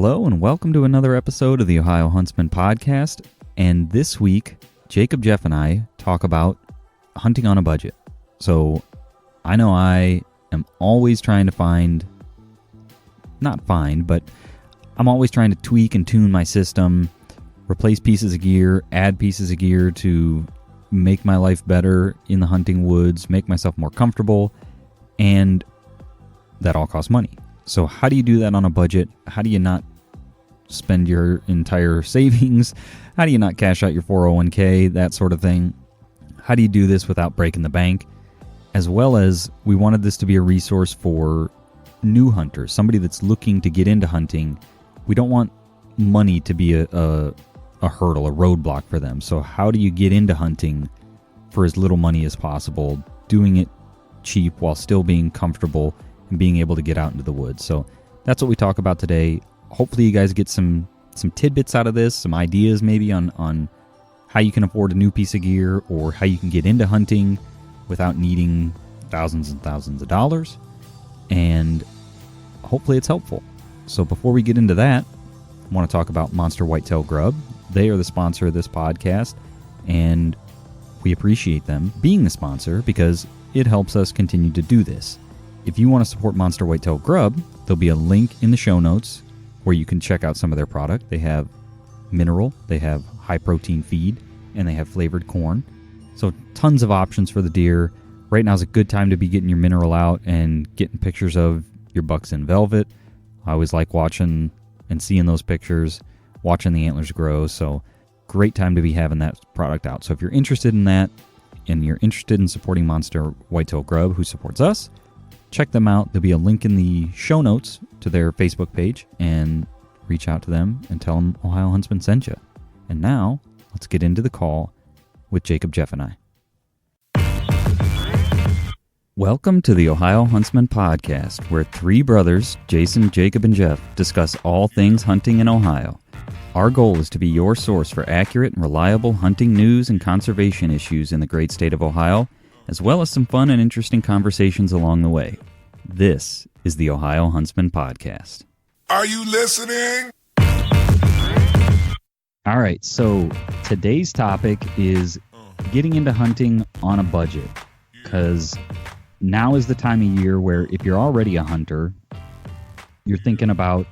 Hello and welcome to another episode of the Ohio Huntsman podcast. And this week, Jacob, Jeff, and I talk about hunting on a budget. So I know I am always trying to I'm always trying to tweak and tune my system, replace pieces of gear, add pieces of gear to make my life better in the hunting woods, make myself more comfortable, and that all costs money. So how do you do that on a budget? How do you not spend your entire savings? How do you not cash out your 401k, that sort of thing? How do you do this without breaking the bank? As well as we wanted this to be a resource for new hunters, somebody that's looking to get into hunting. We don't want money to be a hurdle, a roadblock for them. So how do you get into hunting for as little money as possible, doing it cheap while still being comfortable and being able to get out into the woods? So that's what we talk about today. Hopefully you guys get some tidbits out of this, some ideas maybe on how you can afford a new piece of gear or how you can get into hunting without needing thousands and thousands of dollars. And hopefully it's helpful. So before we get into that, I want to talk about Monster Whitetail Grub. They are the sponsor of this podcast, and we appreciate them being the sponsor because it helps us continue to do this. If you want to support Monster Whitetail Grub, there'll be a link in the show notes where you can check out some of their product. They have mineral, they have high protein feed, and they have flavored corn. So tons of options for the deer. Right now is a good time to be getting your mineral out and getting pictures of your bucks in velvet. I always like watching and seeing those pictures, watching the antlers grow. So great time to be having that product out. So if you're interested in that and you're interested in supporting Monster Whitetail Grub, who supports us, check them out. There'll be a link in the show notes to their Facebook page, and reach out to them and tell them Ohio Huntsman sent you. And now let's get into the call with Jacob, Jeff, and I. Welcome to the Ohio Huntsman podcast, where three brothers, Jason, Jacob, and Jeff, discuss all things hunting in Ohio. Our goal is to be your source for accurate and reliable hunting news and conservation issues in the great state of Ohio, as well as some fun and interesting conversations along the way. This is the Ohio Huntsman podcast. Are you listening? All right, so today's topic is getting into hunting on a budget, because now is the time of year where if you're already a hunter, you're thinking about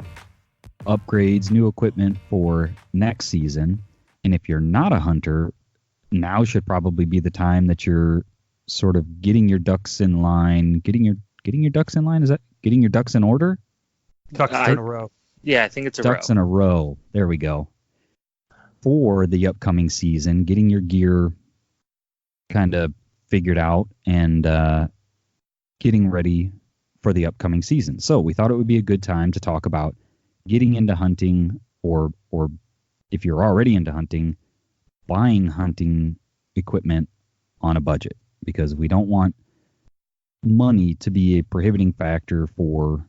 upgrades, new equipment for next season. And if you're not a hunter, now should probably be the time that you're sort of getting your ducks in line. Getting your ducks in line? Is that getting your ducks in order? Ducks in a row. Yeah, I think it's a row. Ducks in a row. There we go. For the upcoming season, getting your gear kind of figured out and getting ready for the upcoming season. So we thought it would be a good time to talk about getting into hunting, or if you're already into hunting, buying hunting equipment on a budget, because we don't want money to be a prohibiting factor for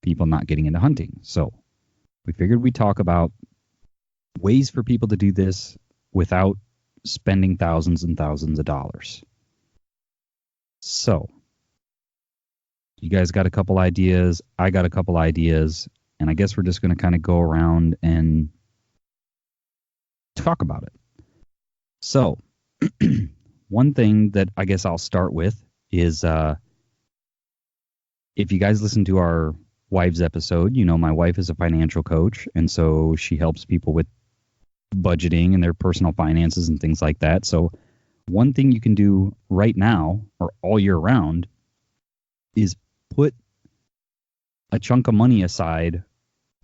people not getting into hunting. So we figured we'd talk about ways for people to do this without spending thousands and thousands of dollars. So you guys got a couple ideas. I got a couple ideas. And I guess we're just going to kind of go around and talk about it. So one thing that I guess I'll start with is if you guys listen to our wives episode, you know my wife is a financial coach. And so she helps people with budgeting and their personal finances and things like that. So one thing you can do right now or all year round is put a chunk of money aside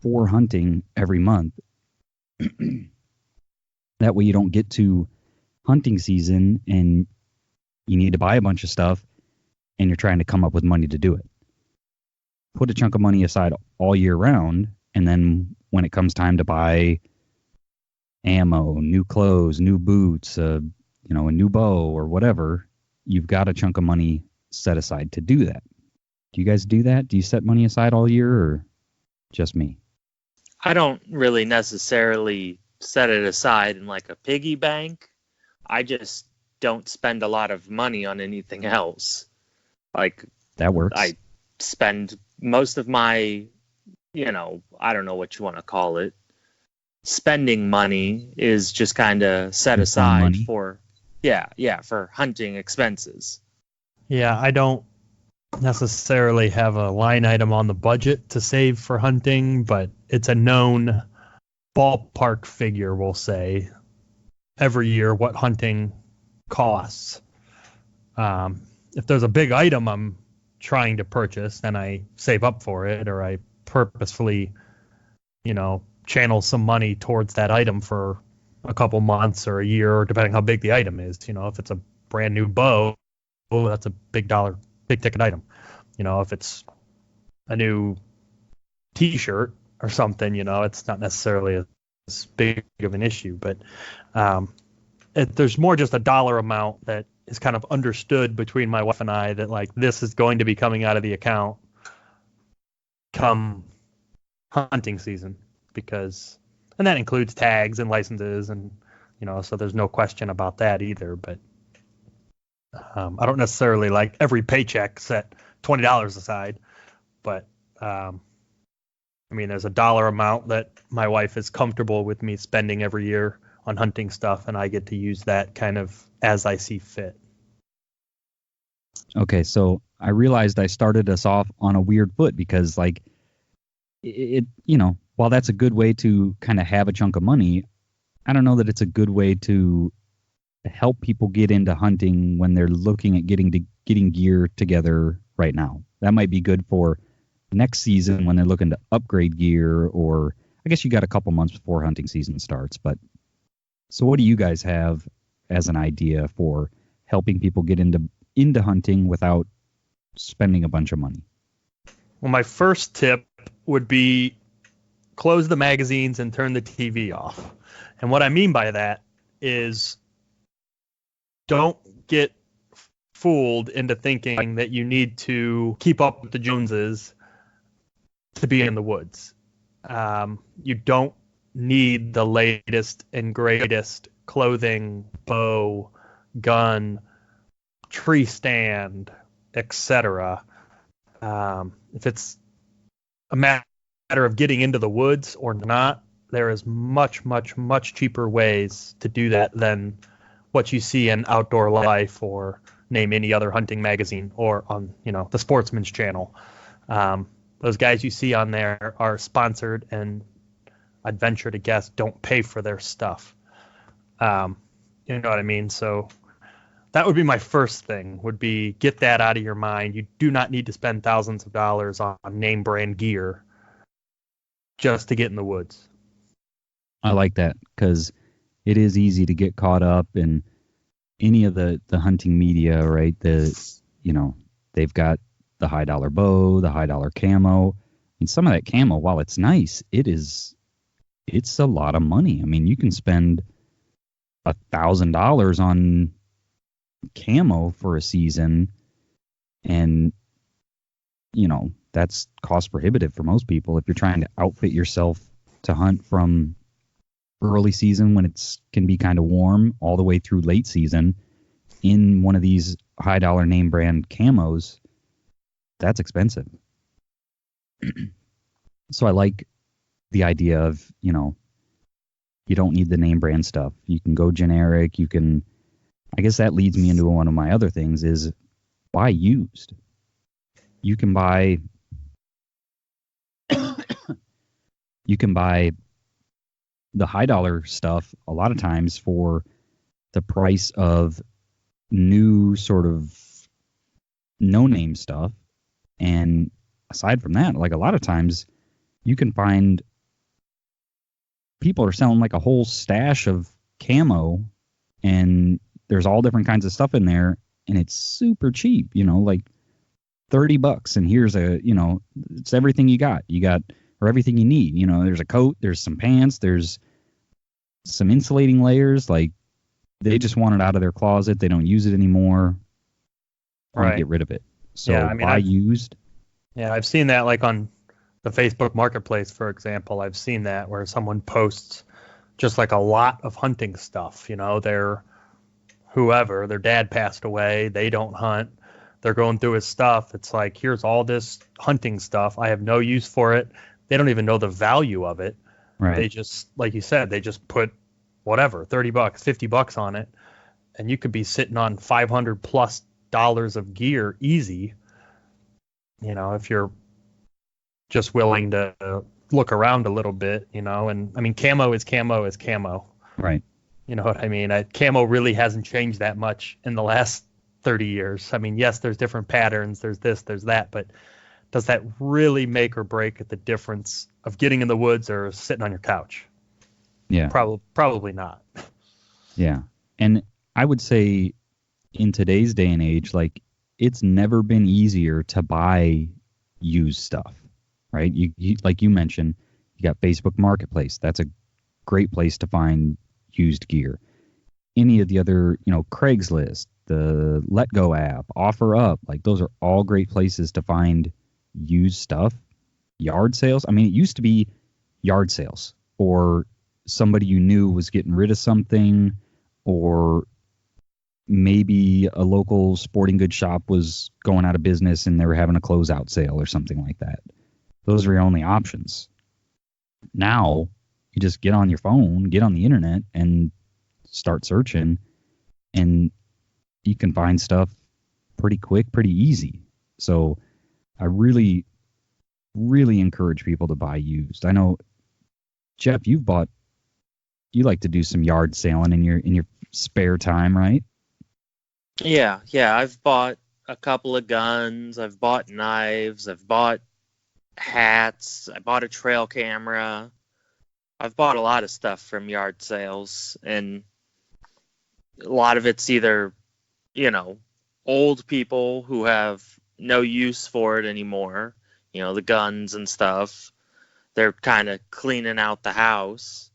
for hunting every month. That way you don't get to hunting season and you need to buy a bunch of stuff and you're trying to come up with money to do it. Put a chunk of money aside all year round, and then when it comes time to buy ammo, new clothes, new boots, a new bow or whatever, you've got a chunk of money set aside to do that. Do you guys do that? Do you set money aside all year, or just me? I don't really necessarily set it aside in like a piggy bank. I just don't spend a lot of money on anything else. Like, that works. I spend most of my, I don't know what you want to call it. Spending money is just kind of set Your fun aside money. for, for hunting expenses. Yeah, I don't necessarily have a line item on the budget to save for hunting, but it's a known ballpark figure, we'll say, every year what hunting costs. If there's a big item I'm trying to purchase, then I save up for it, or I purposefully, channel some money towards that item for a couple months or a year, depending how big the item is. If it's a brand new bow, that's a big ticket item. If it's a new T-shirt or something, it's not necessarily as big of an issue. But there's more just a dollar amount that is kind of understood between my wife and I that, like, this is going to be coming out of the account come hunting season, and that includes tags and licenses, and so there's no question about that either. But I don't necessarily like every paycheck set $20 aside, but there's a dollar amount that my wife is comfortable with me spending every year on hunting stuff, and I get to use that kind of as I see fit. Okay, so I realized I started us off on a weird foot because, like, while that's a good way to kind of have a chunk of money, I don't know that it's a good way to help people get into hunting when they're looking at getting gear together right now. That might be good for next season when they're looking to upgrade gear, or I guess you got a couple months before hunting season starts. But so what do you guys have as an idea for helping people get into hunting without spending a bunch of money? Well, my first tip would be close the magazines and turn the TV off. And what I mean by that is don't get fooled into thinking that you need to keep up with the Joneses to be in the woods. You don't need the latest and greatest clothing, bow, gun, tree stand, etc. If it's a matter of getting into the woods or not, there is much, much, much cheaper ways to do that than what you see in Outdoor Life or name any other hunting magazine or on, the Sportsman's Channel. Those guys you see on there are sponsored, and I'd venture to guess don't pay for their stuff. You know what I mean? So that would be my first thing, would be get that out of your mind. You do not need to spend thousands of dollars on name brand gear just to get in the woods. I like that because it is easy to get caught up in any of the hunting media, right? They've got the high dollar bow, the high dollar camo, and some of that camo, while it's nice, it's a lot of money. I mean, you can spend $1,000 on camo for a season, and that's cost prohibitive for most people if you're trying to outfit yourself to hunt from early season when it's can be kind of warm all the way through late season in one of these high dollar name brand camos. That's expensive. So I like the idea of, you don't need the name brand stuff. You can go generic. I guess that leads me into one of my other things is buy used. You can buy the high dollar stuff a lot of times for the price of new sort of no name stuff. And aside from that, like a lot of times you can find people are selling like a whole stash of camo, and there's all different kinds of stuff in there, and it's super cheap, like $30, and here's it's everything you got, or everything you need. There's a coat, there's some pants, there's some insulating layers. Like they just want it out of their closet. They don't use it anymore. Want to get rid of it. So yeah, buy used. Yeah, I've seen that like on the Facebook Marketplace, for example. I've seen that where someone posts just like a lot of hunting stuff. Their dad passed away. They don't hunt. They're going through his stuff. It's like, here's all this hunting stuff. I have no use for it. they don't even know the value of it. Right. They just, like you said, they just put whatever, $30, $50 on it, and you could be sitting on $500+ of gear easy. You know, if you're just willing to look around a little bit, you know, and I mean, camo is camo. Right. You know what I mean? Camo really hasn't changed that much in the last 30 years. I mean, yes, there's different patterns, there's this, there's that, but does that really make or break the difference of getting in the woods or sitting on your couch? Yeah. Probably not. Yeah. And I would say in today's day and age, like, it's never been easier to buy used stuff, right? You like you mentioned, you got Facebook Marketplace. That's a great place to find used gear. Any of the other, you know, Craigslist, the Let Go app, OfferUp, like, those are all great places to find used stuff. Yard sales. I mean, it used to be yard sales, or somebody you knew was getting rid of something, or maybe a local sporting goods shop was going out of business and they were having a closeout sale or something like that. Those are your only options. Now, you just get on your phone, get on the internet, and start searching, and you can find stuff pretty quick, pretty easy. So I really, really encourage people to buy used. I know, Jeff, you like to do some yard sailing in your spare time, right? Yeah. I've bought a couple of guns. I've bought knives. I've bought hats. I bought a trail camera. I've bought a lot of stuff from yard sales, and a lot of it's either, you know, old people who have no use for it anymore, you know, the guns and stuff. They're kind of cleaning out the house,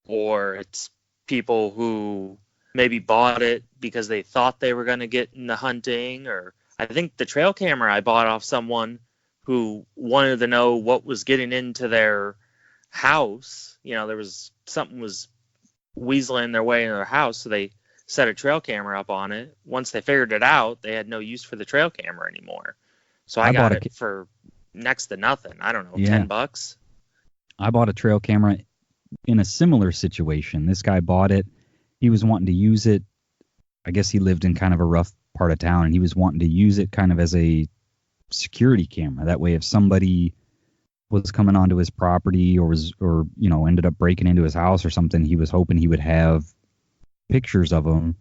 or it's people who maybe bought it because they thought they were going to get into hunting. Or I think the trail camera I bought off someone who wanted to know what was getting into their house. You know, there was something was weaseling their way into their house, so they set a trail camera up on it. Once they figured it out, they had no use for the trail camera anymore. So I got it for next to nothing. I don't know, $10. I bought a trail camera in a similar situation. This guy bought it. He was wanting to use it. I guess he lived in kind of a rough part of town, and he was wanting to use it kind of as a security camera. That way, if somebody was coming onto his property or you know, ended up breaking into his house or something, he was hoping he would have pictures of them.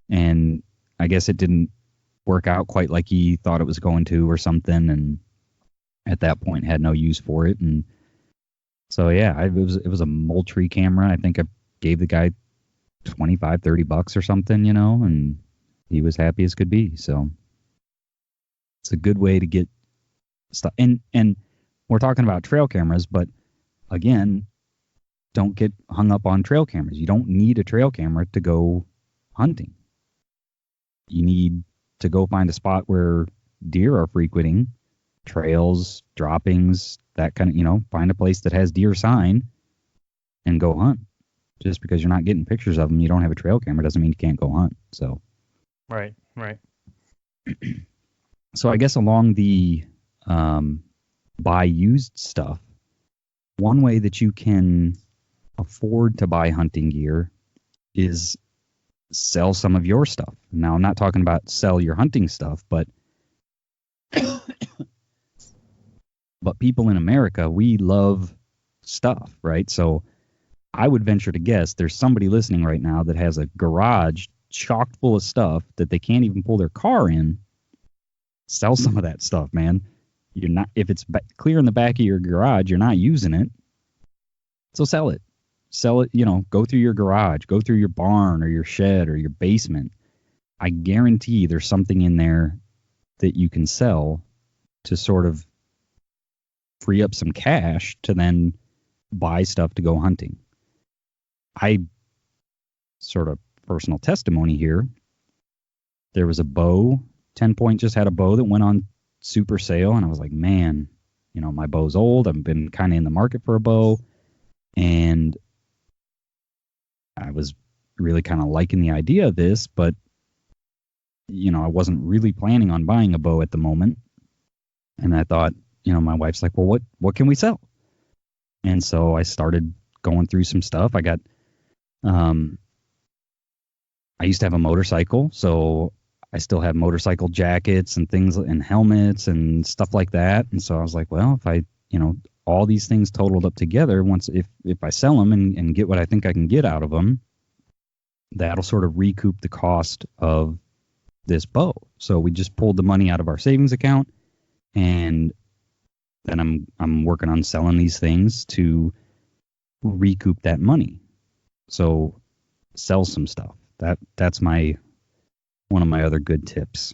And I guess it didn't work out quite like he thought it was going to or something, and at that point had no use for it. And so it was a Moultrie camera. I think I gave the guy $25-$30 or something, you know, and he was happy as could be. So it's a good way to get stuff. And we're talking about trail cameras, but again, don't get hung up on trail cameras. You don't need a trail camera to go hunting. You need to go find a spot where deer are frequenting, trails, droppings, that kind of, you know, find a place that has deer sign and go hunt. Just because you're not getting pictures of them, you don't have a trail camera, doesn't mean you can't go hunt. So, right. So I guess along the buy used stuff, one way that you can afford to buy hunting gear is sell some of your stuff. Now, I'm not talking about sell your hunting stuff, but people in America, we love stuff, right? So I would venture to guess there's somebody listening right now that has a garage chock full of stuff that they can't even pull their car in. Sell some of that stuff, man. You're not, if it's clear in the back of your garage, you're not using it. So sell it. Sell it, you know, go through your garage, go through your barn or your shed or your basement. I guarantee there's something in there that you can sell to sort of free up some cash to then buy stuff to go hunting. I sort of personal testimony here. There was a bow. 10 Point just had a bow that went on super sale, and I was like, man, you know, my bow's old. I've been kind of in the market for a bow, and I was really kind of liking the idea of this, but you know, I wasn't really planning on buying a bow at the moment. And I thought, you know, my wife's like, well, what can we sell? And so I started going through some stuff. I got, I used to have a motorcycle, so I still have motorcycle jackets and things and helmets and stuff like that. And so I was like, well, if I, all these things totaled up together, once if I sell them and get what I think I can get out of them, that'll sort of recoup the cost of this bow. So we just pulled the money out of our savings account, and then I'm working on selling these things to recoup that money. So sell some stuff. That's one of my other good tips.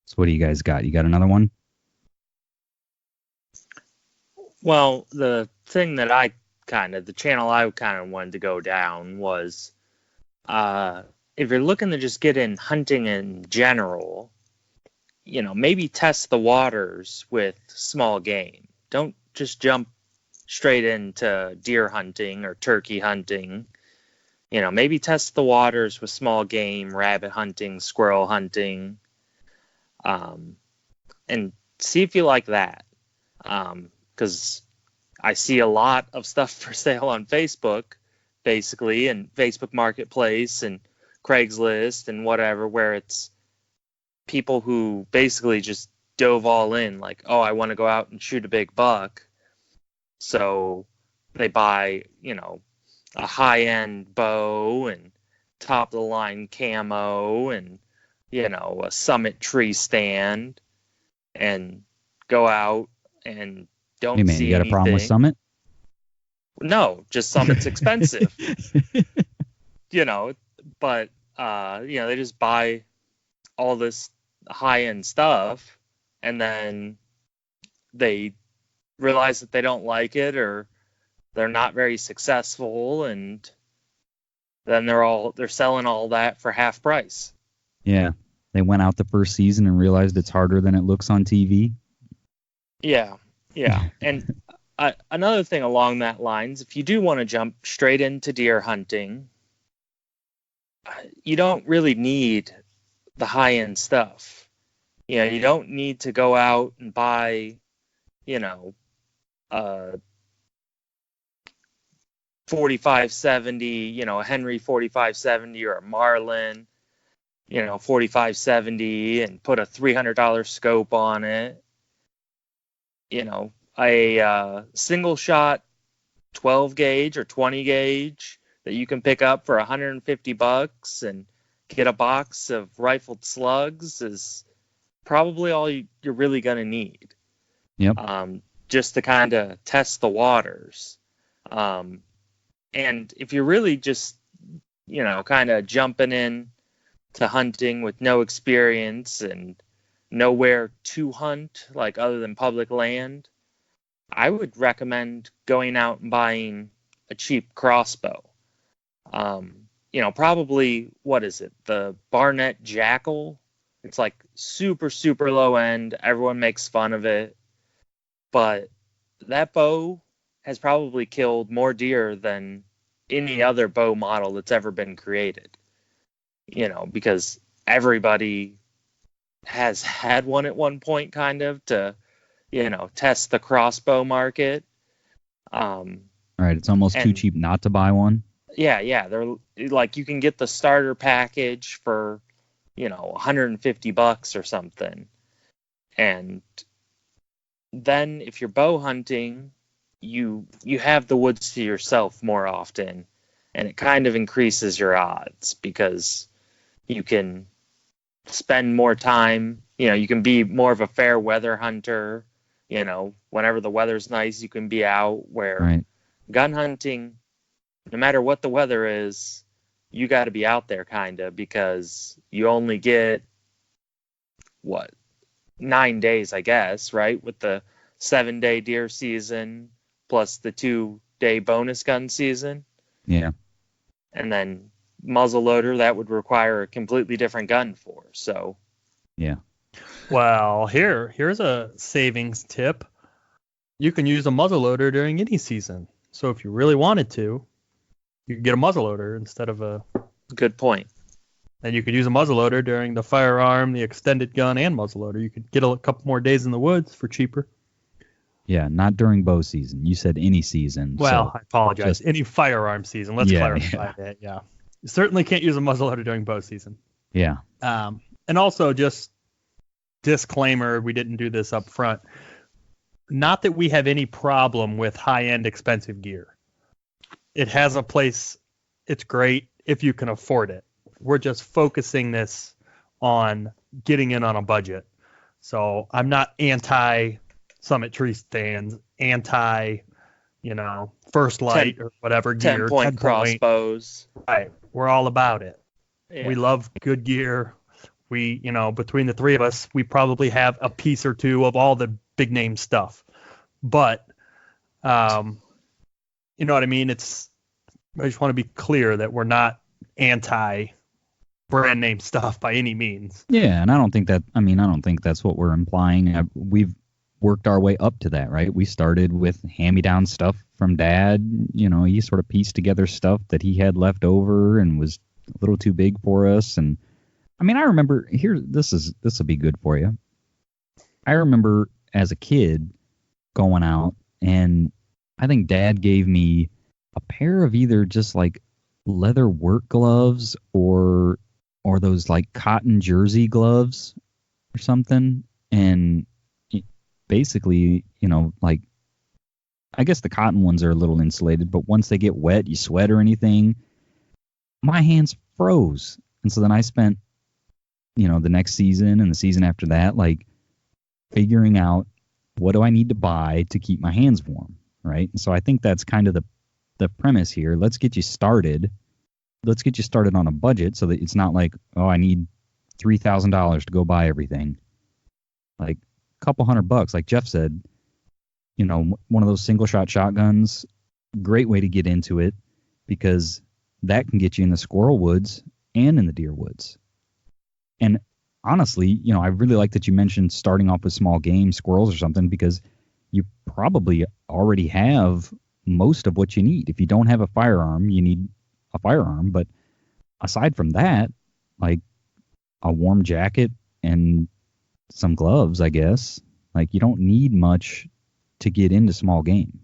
So what do you guys got? You got another one? Well, the thing that the channel I kind of wanted to go down was, if you're looking to just get in hunting in general, maybe test the waters with small game. Don't just jump straight into deer hunting or turkey hunting. Maybe test the waters with small game, rabbit hunting, squirrel hunting, and see if you like that. Because I see a lot of stuff for sale on Facebook, basically, and Facebook Marketplace and Craigslist and whatever, where it's people who basically just dove all in, like, oh, I want to go out and shoot a big buck. So they buy, a high-end bow and top-of-the-line camo and, a Summit tree stand, and go out and don't Hey man, see you got anything. a problem with Summit? No, just Summit's expensive. But they just buy all this high-end stuff, and then they realize that they don't like it, or they're not very successful, and then they're selling all that for half price. Yeah. They went out the first season and realized it's harder than it looks on TV. Yeah. And another thing along that lines, if you do want to jump straight into deer hunting, you don't really need the high-end stuff. You don't need to go out and buy, a 4570, a Henry 4570 or a Marlin, 4570, and put a $300 scope on it. A single shot 12 gauge or 20 gauge that you can pick up for $150 and get a box of rifled slugs is probably all you're really going to need. Yep. Just to kind of test the waters. And if you're really just, kind of jumping in to hunting with no experience and nowhere to hunt, like other than public land, I would recommend going out and buying a cheap crossbow. Probably, what is it? The Barnett Jackal. It's like super, super low end. Everyone makes fun of it. But that bow has probably killed more deer than any other bow model that's ever been created. Because everybody has had one at one point, kind of, to, test the crossbow market. Right. It's almost too cheap not to buy one. Yeah. They're like, you can get the starter package for, $150 or something. And then if you're bow hunting, you have the woods to yourself more often, and it kind of increases your odds because you can spend more time, you can be more of a fair weather hunter, whenever the weather's nice, you can be out, where Right. Gun hunting, no matter what the weather is, you got to be out there kind of, because you only get 9 days, I guess, right? With the 7-day deer season plus the 2-day bonus gun season. Yeah. And then muzzleloader, that would require a completely different gun for. So, Yeah. Well, here's a savings tip. You can use a muzzleloader during any season. So if you really wanted to, you could get a muzzleloader instead of a... Good point. And you could use a muzzleloader during the firearm, the extended gun, and muzzleloader. You could get a couple more days in the woods for cheaper. Yeah, not during bow season. You said any season. Well, so I apologize. just- Any firearm season. Let's Yeah, clarify yeah. that. Yeah. You certainly can't use a muzzleloader during bow season. Yeah. And also, just disclaimer, we didn't do this up front. Not that we have any problem with high-end expensive gear. It has a place. It's great if you can afford it. We're just focusing this on getting in on a budget. So I'm not anti Summit tree stands, anti, First Light or whatever gear. 10-point crossbows. Right. We're all about it. Yeah. We love good gear. We, between the three of us, we probably have a piece or two of all the big name stuff. But, you know what I mean? I just want to be clear that we're not anti brand name stuff by any means. Yeah, and I don't think that's what we're implying. We've worked our way up to that, right? We started with hand-me-down stuff from Dad. He sort of pieced together stuff that he had left over and was a little too big for us. And I remember this will be good for you. I remember as a kid going out, and I think Dad gave me a pair of either just like leather work gloves or those like cotton jersey gloves or something. And basically, like, I guess the cotton ones are a little insulated, but once they get wet, you sweat or anything, my hands froze. And so then I spent, the next season and the season after that, like figuring out what do I need to buy to keep my hands warm, right? And so I think that's kind of the premise here. Let's get you started. Let's get you started on a budget so that it's not like, oh, I need $3,000 to go buy everything. Like a couple $100, like Jeff said, one of those single shot shotguns, great way to get into it because that can get you in the squirrel woods and in the deer woods. And honestly, I really like that you mentioned starting off with small game, squirrels or something, because you probably already have most of what you need. If you don't have a firearm, you need a firearm. But aside from that, like a warm jacket and some gloves, I guess, like you don't need much to get into small game.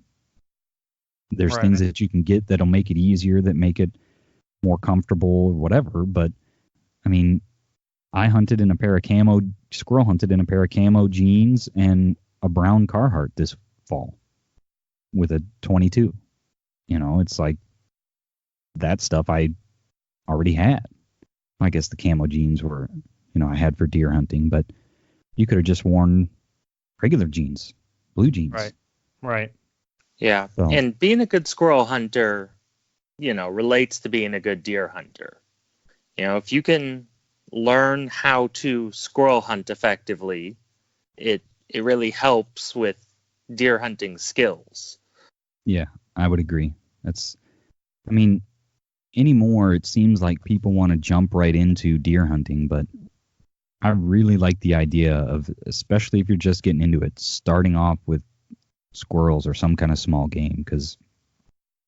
There's Right. things that you can get that'll make it easier, that make it more comfortable or whatever. But I hunted in a pair of squirrel hunted in a pair of camo jeans and a brown Carhartt this fall with a 22. It's like that stuff I already had. I guess the camo jeans were, I had for deer hunting, but you could have just worn regular jeans, blue jeans. Right. Yeah. So- And being a good squirrel hunter, relates to being a good deer hunter. If you can learn how to squirrel hunt effectively, it really helps with deer hunting skills. Yeah, I would agree. Anymore it seems like people want to jump right into deer hunting, but I really like the idea of, especially if you're just getting into it, starting off with squirrels or some kind of small game, because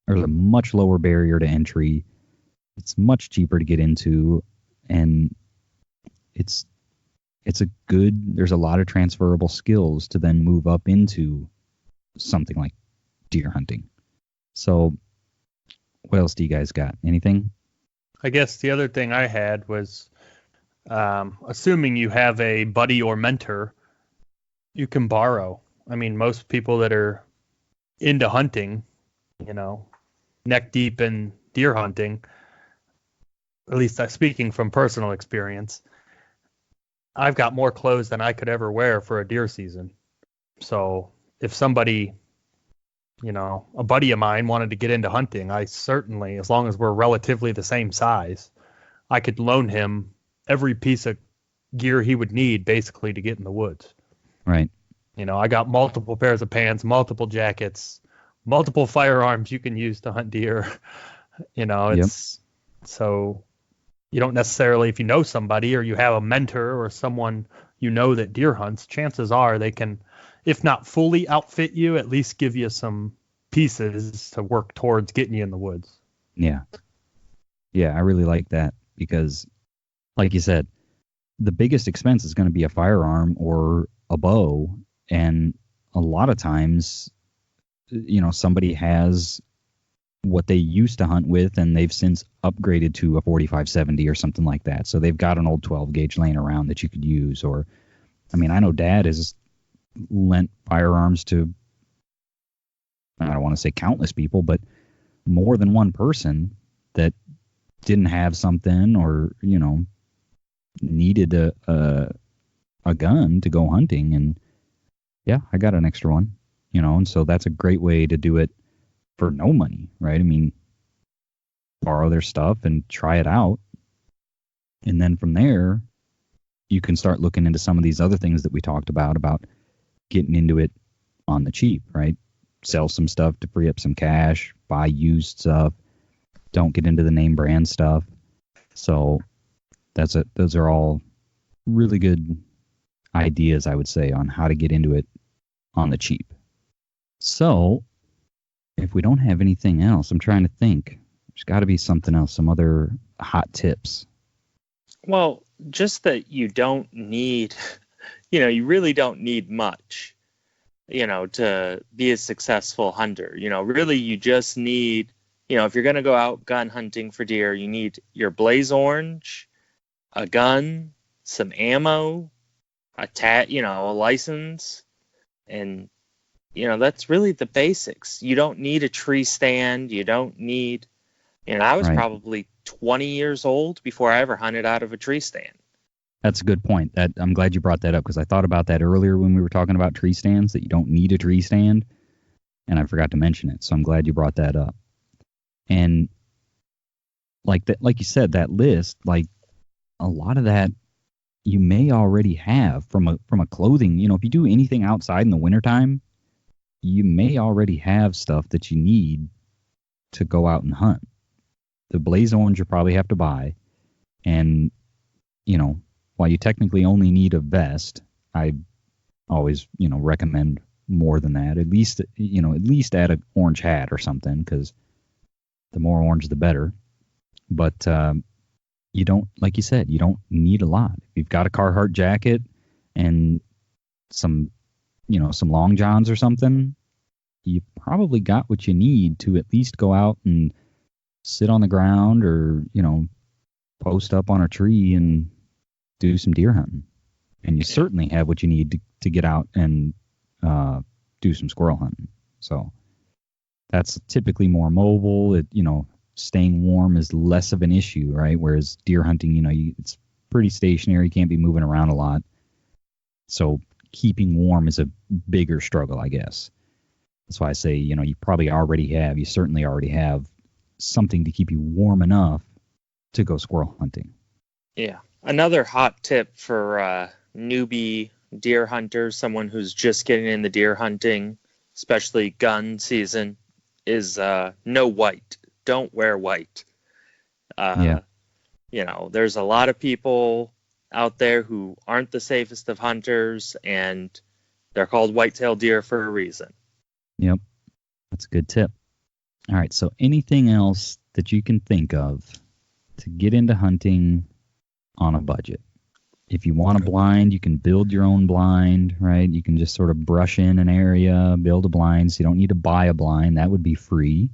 there's a much lower barrier to entry. It's much cheaper to get into, and there's a lot of transferable skills to then move up into something like deer hunting. So what else do you guys got? Anything? I guess the other thing I had was, assuming you have a buddy or mentor, you can borrow. Most people that are into hunting, neck deep in deer hunting, at least speaking from personal experience, I've got more clothes than I could ever wear for a deer season. So if somebody, a buddy of mine wanted to get into hunting, I certainly, as long as we're relatively the same size, I could loan him every piece of gear he would need basically to get in the woods. Right. I got multiple pairs of pants, multiple jackets, multiple firearms you can use to hunt deer. It's so you don't necessarily, if you know somebody or you have a mentor or someone that deer hunts, chances are they can, if not fully outfit you, at least give you some pieces to work towards getting you in the woods. Yeah. Yeah, I really like that because, like you said, the biggest expense is going to be a firearm or a bow, and a lot of times, somebody has what they used to hunt with, and they've since upgraded to a 45-70 or something like that. So they've got an old 12 gauge laying around that you could use. Or, I mean, I know Dad has lent firearms to, I don't want to say countless people, but more than one person that didn't have something, or, needed a gun to go hunting. And yeah, I got an extra one, and so that's a great way to do it for no money, right? I mean, borrow their stuff and try it out. And then from there, you can start looking into some of these other things that we talked about getting into it on the cheap, right? Sell some stuff to free up some cash, buy used stuff. Don't get into the name brand stuff. So those are all really good ideas, I would say, on how to get into it on the cheap. So if we don't have anything else, I'm trying to think. There's got to be something else, some other hot tips. Well, just that you don't need, you really don't need much, to be a successful hunter. Really you just need, if you're going to go out gun hunting for deer, you need your blaze orange, a gun, some ammo, a license, and that's really the basics. You don't need a tree stand. You don't need, I was probably 20 years old before I ever hunted out of a tree stand. That's a good point. I'm glad you brought that up, because I thought about that earlier when we were talking about tree stands, that you don't need a tree stand, and I forgot to mention it. So I'm glad you brought that up. And like you said, that list, like a lot of that you may already have from a clothing. If you do anything outside in the wintertime, you may already have stuff that you need to go out and hunt. The blaze orange you probably have to buy. And, while you technically only need a vest, I always, recommend more than that. At least add an orange hat or something, because the more orange, the better. But you don't, like you said, you don't need a lot. If you've got a Carhartt jacket and some long johns or something, you probably got what you need to at least go out and sit on the ground, or, post up on a tree and do some deer hunting. And you certainly have what you need to get out and do some squirrel hunting. So that's typically more mobile. Staying warm is less of an issue, right? Whereas deer hunting, it's pretty stationary. You can't be moving around a lot. So keeping warm is a bigger struggle, I guess. That's why I say, you certainly already have something to keep you warm enough to go squirrel hunting. Yeah. Another hot tip for newbie deer hunters, someone who's just getting into deer hunting, especially gun season, is no white. Don't wear white. There's a lot of people out there who aren't the safest of hunters, and they're called whitetail deer for a reason. Yep. That's a good tip. All right. So anything else that you can think of to get into hunting on a budget? If you want a blind, you can build your own blind, right? You can just sort of brush in an area, build a blind. So you don't need to buy a blind. That would be free.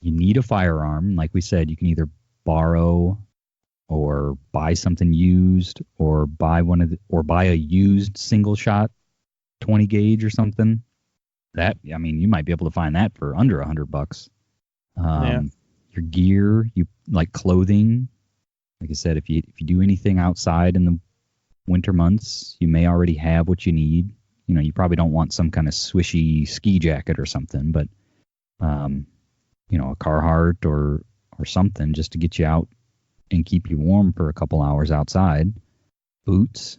You need a firearm. Like we said, you can either borrow or buy something used, or buy a used single shot 20 gauge or something. You might be able to find that for under $100. Your gear, you like clothing. Like I said, if you do anything outside in the winter months, you may already have what you need. You probably don't want some kind of swishy ski jacket or something, but a Carhartt or something just to get you out and keep you warm for a couple hours outside. Boots,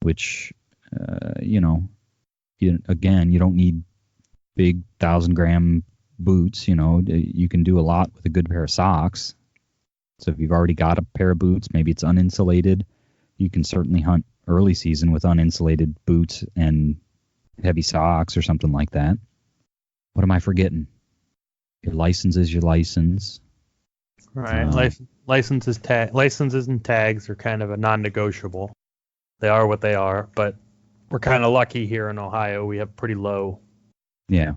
which you don't need big 1,000-gram boots. You can do a lot with a good pair of socks. So if you've already got a pair of boots, maybe it's uninsulated, you can certainly hunt early season with uninsulated boots and heavy socks or something like that. What am I forgetting? Your license is your license. Right. Licenses and tags are kind of a non-negotiable. They are what they are, but you got to have a license. Yeah. Licenses and tags are kind of a non-negotiable. Licenses and tags are kind of a non-negotiable. They are what they are, but licenses and tags are kind of a non-negotiable. They are what they are, but you got to have a license. Licenses and tags are kind of a non-negotiable. They are what they are, but We're kind of lucky here in Ohio. We have pretty low. Yeah.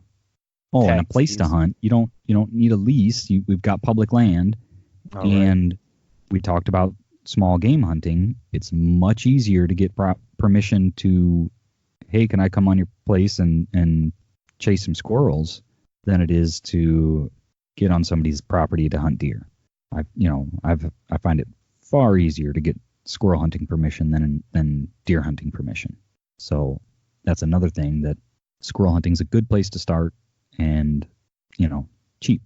Oh, and a place taxes. to hunt. You don't need a lease. We've got public land, All right. and we talked about small game hunting. It's much easier to get permission to, hey, can I come on your place and chase some squirrels, than it is to get on somebody's property to hunt deer. I find it far easier to get squirrel hunting permission than deer hunting permission. So that's another thing, that squirrel hunting is a good place to start, and cheap,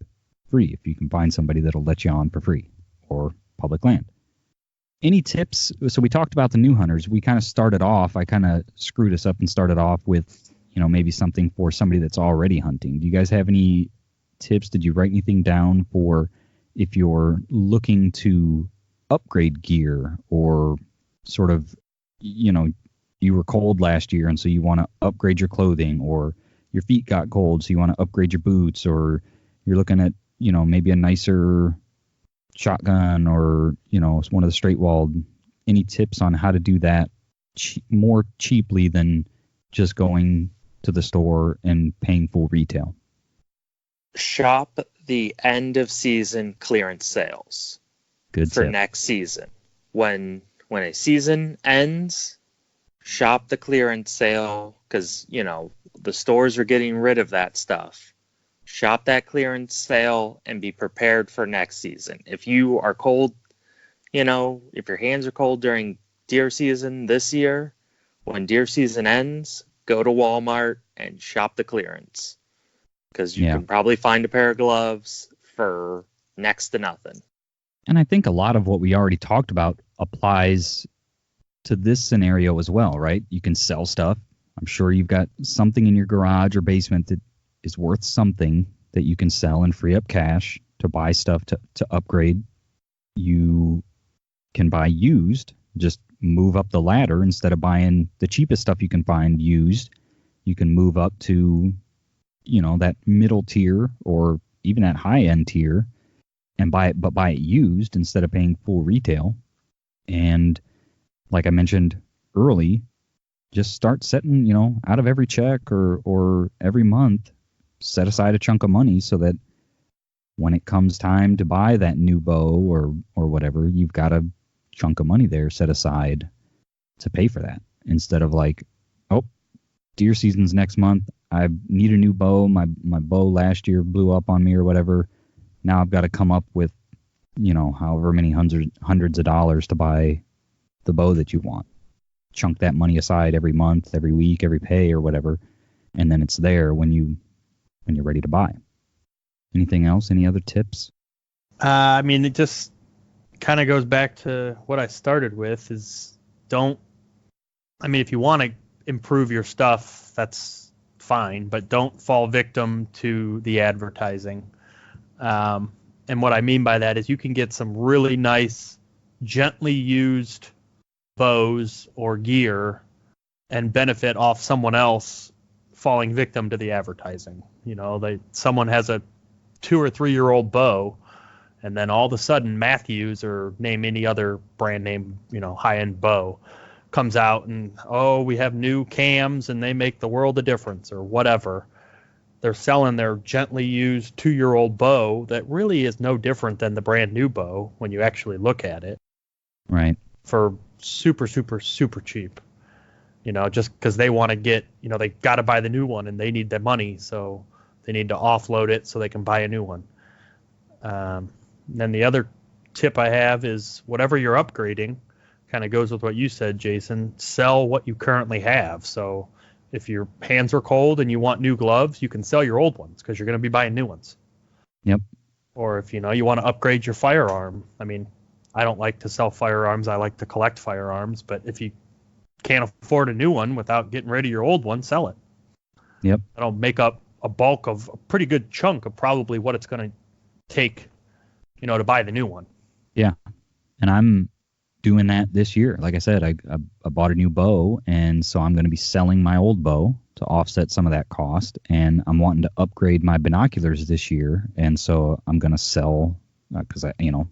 free, if you can find somebody that'll let you on for free, or public land. Any tips? So we talked about the new hunters. We kind of started off, I kind of screwed us up and started off with, maybe something for somebody that's already hunting. Do you guys have any tips? Did you write anything down for if you're looking to upgrade gear, or sort of, you were cold last year and so you want to upgrade your clothing, or your feet got cold so you want to upgrade your boots, or you're looking at, maybe a nicer shotgun, or, one of the straight walled. Any tips on how to do that more cheaply than just going to the store and paying full retail? Shop the end of season clearance sales. Good for tip. Next season. When a season ends, shop the clearance sale, because the stores are getting rid of that stuff. Shop that clearance sale and be prepared for next season. If you are cold, if your hands are cold during deer season this year, when deer season ends, go to Walmart and shop the clearance, because you can probably find a pair of gloves for next to nothing. And I think a lot of what we already talked about applies to this scenario as well, right? You can sell stuff. I'm sure you've got something in your garage or basement that is worth something that you can sell and free up cash to buy stuff to upgrade. You can buy used, just move up the ladder. Instead of buying the cheapest stuff you can find used, you can move up to, that middle tier, or even that high end tier, and buy it used instead of paying full retail. And like I mentioned early, just start setting, out of every check or every month, set aside a chunk of money so that when it comes time to buy that new bow or whatever, you've got a chunk of money there set aside to pay for that, instead of like, oh, deer season's next month, I need a new bow. My bow last year blew up on me or whatever. Now I've got to come up with, however many hundreds of dollars to buy the bow that you want. Chunk that money aside every month, every week, every pay or whatever, and then it's there when you're ready to buy. Anything else? Any other tips? It just kind of goes back to what I started with, is if you want to improve your stuff, that's fine, but don't fall victim to the advertising. And what I mean by that is you can get some really nice, gently used bows or gear and benefit off someone else falling victim to the advertising. Someone has a 2 or 3 year old bow, and then all of a sudden Matthews, or name any other brand name, high end bow, comes out and, we have new cams and they make the world a difference, or whatever. They're selling their gently used 2 year old bow that really is no different than the brand new bow when you actually look at it. Right. For super, super, super cheap. Just because they want to get, they got to buy the new one and they need the money, so they need to offload it so they can buy a new one. Then the other tip I have is, whatever you're upgrading, kind of goes with what you said, Jason, sell what you currently have. So if your hands are cold and you want new gloves, you can sell your old ones because you're going to be buying new ones. Yep. Or if you want to upgrade your firearm. I don't like to sell firearms. I like to collect firearms. But if you can't afford a new one without getting rid of your old one, sell it. Yep. That'll make up a bulk of a pretty good chunk of probably what it's going to take, to buy the new one. Yeah. And I'm doing that this year. Like I said, I bought a new bow, and so I'm going to be selling my old bow to offset some of that cost. And I'm wanting to upgrade my binoculars this year, and so I'm going to sell, because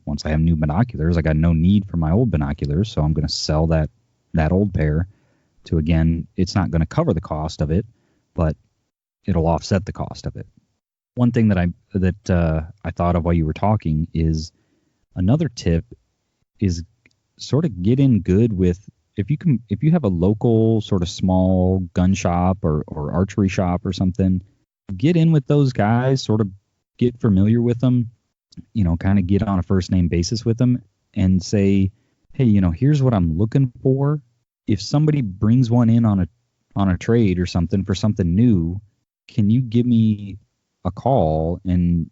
once I have new binoculars, I got no need for my old binoculars, so I'm going to sell that old pair to, again, it's not going to cover the cost of it, but it'll offset the cost of it. One thing that I thought of while you were talking is another tip is sort of get in good with, if you have a local sort of small gun shop or archery shop or something, get in with those guys, sort of get familiar with them, kind of get on a first name basis with them and say, hey, here's what I'm looking for. If somebody brings one in on a trade or something for something new, can you give me a call and,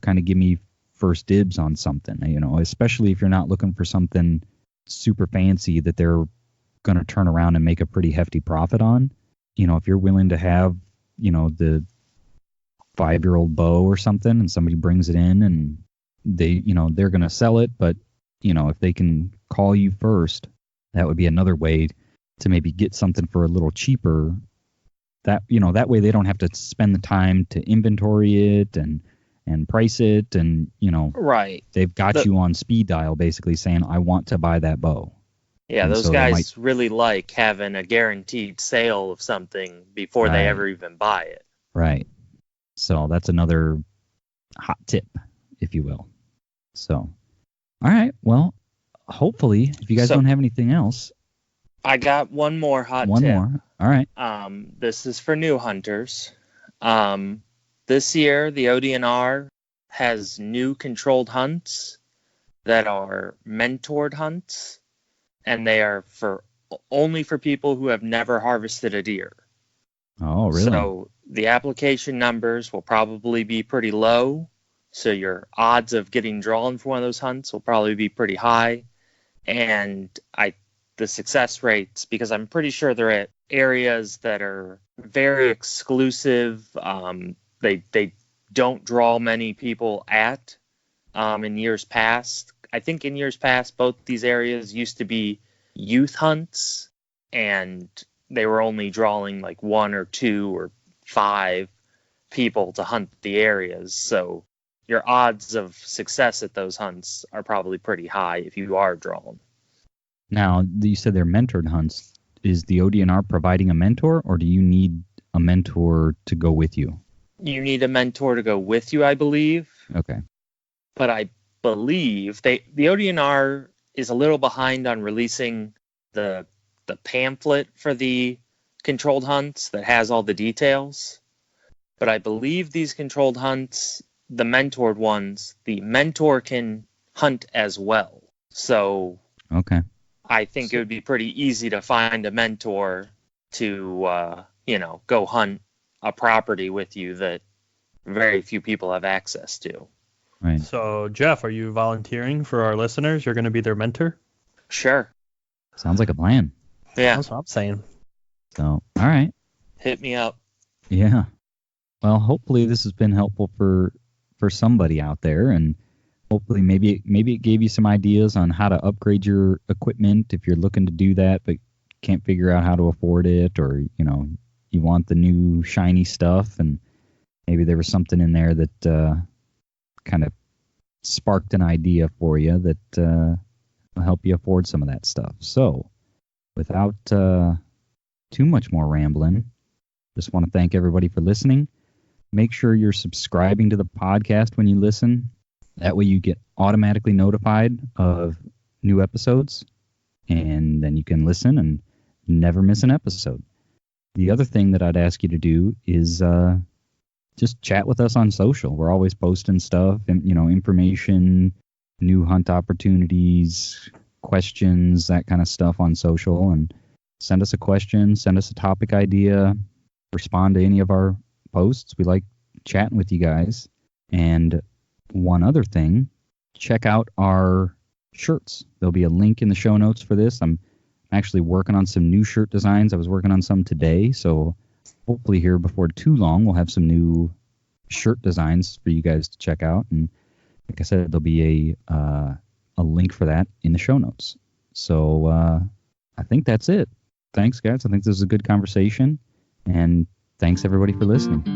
kind of give me first dibs on something, especially if you're not looking for something super fancy that they're going to turn around and make a pretty hefty profit on. If you're willing to have, the 5-year-old bow or something and somebody brings it in and they're going to sell it, but if they can call you first, that would be another way to maybe get something for a little cheaper. That way they don't have to spend the time to inventory it and price it, and right. They've got you on speed dial basically saying, I want to buy that bow. Yeah, And those so guys really like having a guaranteed sale of something before they ever even buy it. Right. So that's another hot tip, if you will. So, all right. Well, hopefully, if you guys don't have anything else. I got one more hot tip. One more. All right. This is for new hunters. This year, the ODNR has new controlled hunts that are mentored hunts, and they are only for people who have never harvested a deer. Oh, really? So the application numbers will probably be pretty low, so your odds of getting drawn for one of those hunts will probably be pretty high. And the success rates, because I'm pretty sure they're at areas that are very exclusive, they don't draw many people at in years past. I think in years past, both these areas used to be youth hunts, and they were only drawing like 1 or 2 or 5 people to hunt the areas. So your odds of success at those hunts are probably pretty high if you are drawn. Now, you said they're mentored hunts. Is the ODNR providing a mentor, or do you need a mentor to go with you? You need a mentor to go with you, I believe. Okay. But I believe the ODNR is a little behind on releasing the pamphlet for the controlled hunts that has all the details. But I believe these controlled hunts, the mentored ones, the mentor can hunt as well. So okay. I think it would be pretty easy to find a mentor to, go hunt a property with you that very few people have access to. Right. So, Jeff, are you volunteering for our listeners? You're going to be their mentor? Sure. Sounds like a plan. Yeah. That's what I'm saying. So, all right. Hit me up. Yeah. Well, hopefully this has been helpful for somebody out there, and hopefully maybe it gave you some ideas on how to upgrade your equipment if you're looking to do that but can't figure out how to afford it, or you want the new shiny stuff, and maybe there was something in there that kind of sparked an idea for you that will help you afford some of that stuff. So without too much more rambling, just want to thank everybody for listening. Make sure you're subscribing to the podcast when you listen. That way you get automatically notified of new episodes, and then you can listen and never miss an episode. The other thing that I'd ask you to do is just chat with us on social. We're always posting stuff and, information, new hunt opportunities, questions, that kind of stuff on social. And send us a question, send us a topic idea, respond to any of our posts. We like chatting with you guys. And one other thing, check out our shirts. There'll be a link in the show notes for this. I'm actually working on some new shirt designs. I was working on some today, so hopefully here before too long we'll have some new shirt designs for you guys to check out. And like I said, there'll be a link for that in the show notes. So I think that's it. Thanks, guys. I think this is a good conversation, and thanks everybody for listening.